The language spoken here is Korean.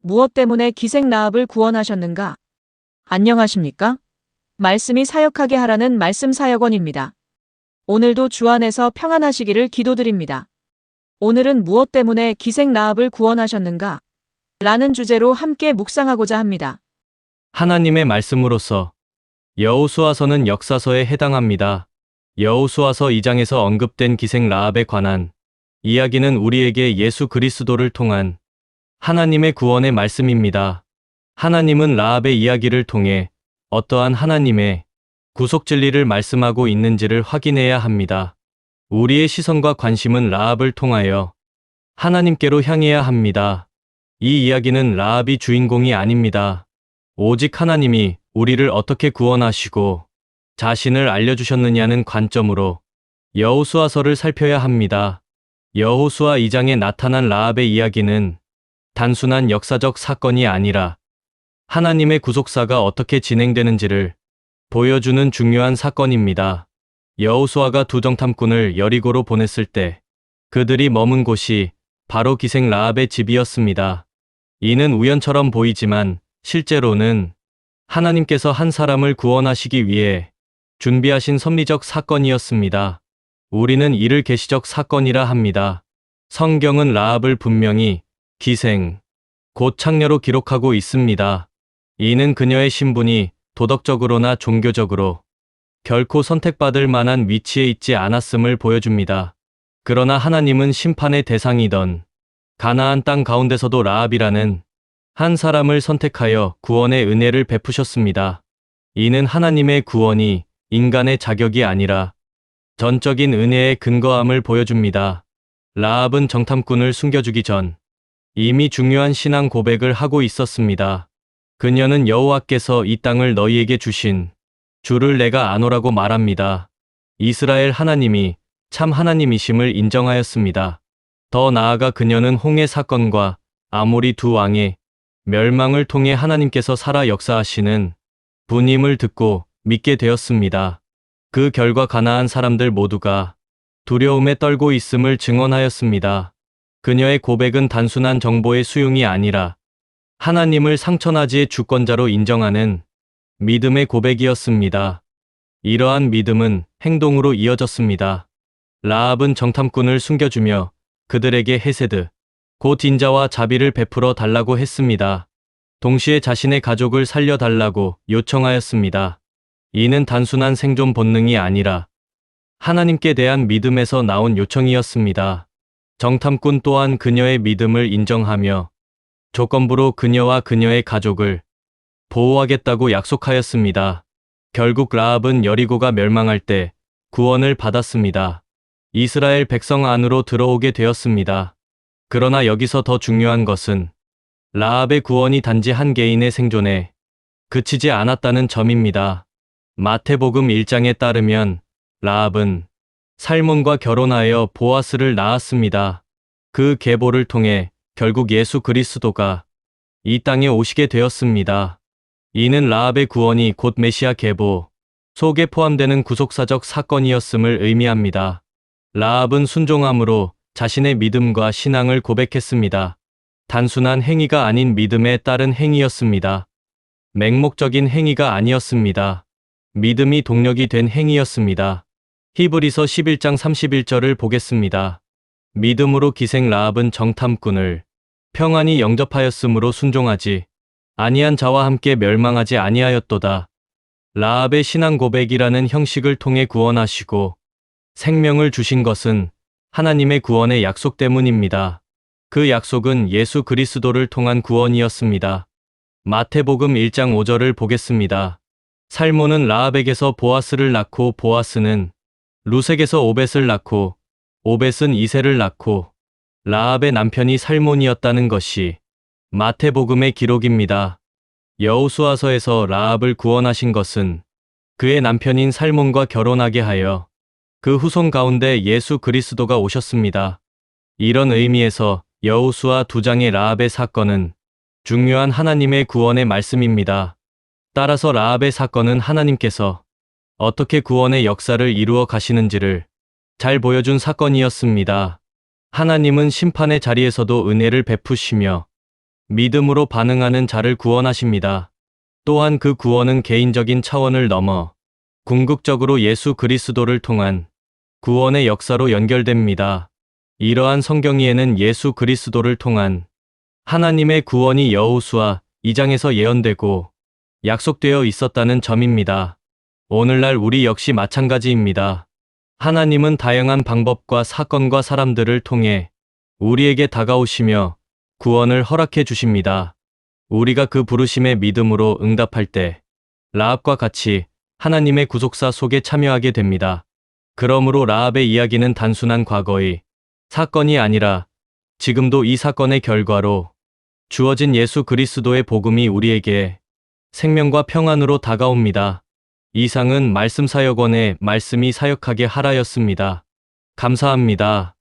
무엇 때문에 기생 라합을 구원하셨는가? 안녕하십니까? 말씀이 사역하게 하라는 말씀 사역원입니다. 오늘도 주 안에서 평안하시기를 기도드립니다. 오늘은 무엇 때문에 기생 라합을 구원하셨는가? 라는 주제로 함께 묵상하고자 합니다. 하나님의 말씀으로서 여호수아서는 역사서에 해당합니다. 여호수아서 2장에서 언급된 기생 라합에 관한 이야기는 우리에게 예수 그리스도를 통한 하나님의 구원의 말씀입니다. 하나님은 라합의 이야기를 통해 어떠한 하나님의 구속 진리를 말씀하고 있는지를 확인해야 합니다. 우리의 시선과 관심은 라합을 통하여 하나님께로 향해야 합니다. 이 이야기는 라합이 주인공이 아닙니다. 오직 하나님이 우리를 어떻게 구원하시고 자신을 알려주셨느냐는 관점으로 여호수아서를 살펴야 합니다. 여호수아 2장에 나타난 라합의 이야기는 단순한 역사적 사건이 아니라 하나님의 구속사가 어떻게 진행되는지를 보여주는 중요한 사건입니다. 여호수아가 두 정탐꾼을 여리고로 보냈을 때 그들이 머문 곳이 바로 기생 라합의 집이었습니다. 이는 우연처럼 보이지만 실제로는 하나님께서 한 사람을 구원하시기 위해 준비하신 섭리적 사건이었습니다. 우리는 이를 계시적 사건이라 합니다. 성경은 라합을 분명히 기생, 곧 창녀로 기록하고 있습니다. 이는 그녀의 신분이 도덕적으로나 종교적으로 결코 선택받을 만한 위치에 있지 않았음을 보여줍니다. 그러나 하나님은 심판의 대상이던 가나안 땅 가운데서도 라합이라는 한 사람을 선택하여 구원의 은혜를 베푸셨습니다. 이는 하나님의 구원이 인간의 자격이 아니라 전적인 은혜의 근거함을 보여줍니다. 라합은 정탐꾼을 숨겨주기 전 이미 중요한 신앙 고백을 하고 있었습니다. 그녀는 여호와께서 이 땅을 너희에게 주신 주를 내가 아노라고 말합니다. 이스라엘 하나님이 참 하나님이심을 인정하였습니다. 더 나아가 그녀는 홍해 사건과 아모리 두 왕의 멸망을 통해 하나님께서 살아 역사하시는 분임을 듣고 믿게 되었습니다. 그 결과 가나안 사람들 모두가 두려움에 떨고 있음을 증언하였습니다. 그녀의 고백은 단순한 정보의 수용이 아니라 하나님을 상천하지의 주권자로 인정하는 믿음의 고백이었습니다. 이러한 믿음은 행동으로 이어졌습니다. 라합은 정탐꾼을 숨겨주며 그들에게 헤세드, 곧 인자와 자비를 베풀어 달라고 했습니다. 동시에 자신의 가족을 살려달라고 요청하였습니다. 이는 단순한 생존 본능이 아니라 하나님께 대한 믿음에서 나온 요청이었습니다. 정탐꾼 또한 그녀의 믿음을 인정하며 조건부로 그녀와 그녀의 가족을 보호하겠다고 약속하였습니다. 결국 라합은 여리고가 멸망할 때 구원을 받았습니다. 이스라엘 백성 안으로 들어오게 되었습니다. 그러나 여기서 더 중요한 것은 라합의 구원이 단지 한 개인의 생존에 그치지 않았다는 점입니다. 마태복음 1장에 따르면 라합은 살몬과 결혼하여 보아스를 낳았습니다. 그 계보를 통해 결국 예수 그리스도가 이 땅에 오시게 되었습니다. 이는 라합의 구원이 곧 메시아 계보 속에 포함되는 구속사적 사건이었음을 의미합니다. 라합은 순종함으로 자신의 믿음과 신앙을 고백했습니다. 단순한 행위가 아닌 믿음에 따른 행위였습니다. 맹목적인 행위가 아니었습니다. 믿음이 동력이 된 행위였습니다. 히브리서 11장 31절을 보겠습니다. 믿음으로 기생 라합은 정탐꾼을 평안히 영접하였으므로 순종하지 아니한 자와 함께 멸망하지 아니하였도다. 라합의 신앙 고백이라는 형식을 통해 구원하시고 생명을 주신 것은 하나님의 구원의 약속 때문입니다. 그 약속은 예수 그리스도를 통한 구원이었습니다. 마태복음 1장 5절을 보겠습니다. 살몬은 라합에게서 보아스를 낳고 보아스는 루색에서 오벳을 낳고 오벳은 이새를 낳고 라합의 남편이 살몬이었다는 것이 마태복음의 기록입니다. 여호수아서에서 라합을 구원하신 것은 그의 남편인 살몬과 결혼하게 하여 그 후손 가운데 예수 그리스도가 오셨습니다. 이런 의미에서 여호수아 2장의 라합의 사건은 중요한 하나님의 구원의 말씀입니다. 따라서 라합의 사건은 하나님께서 어떻게 구원의 역사를 이루어 가시는지를 잘 보여준 사건이었습니다. 하나님은 심판의 자리에서도 은혜를 베푸시며 믿음으로 반응하는 자를 구원하십니다. 또한 그 구원은 개인적인 차원을 넘어 궁극적으로 예수 그리스도를 통한 구원의 역사로 연결됩니다. 이러한 성경이에는 예수 그리스도를 통한 하나님의 구원이 여호수아 2장에서 예언되고 약속되어 있었다는 점입니다. 오늘날 우리 역시 마찬가지입니다. 하나님은 다양한 방법과 사건과 사람들을 통해 우리에게 다가오시며 구원을 허락해 주십니다. 우리가 그 부르심에 믿음으로 응답할 때 라합과 같이 하나님의 구속사 속에 참여하게 됩니다. 그러므로 라합의 이야기는 단순한 과거의 사건이 아니라 지금도 이 사건의 결과로 주어진 예수 그리스도의 복음이 우리에게 생명과 평안으로 다가옵니다. 이상은 말씀사역원의 말씀이 사역하게 하라였습니다. 감사합니다.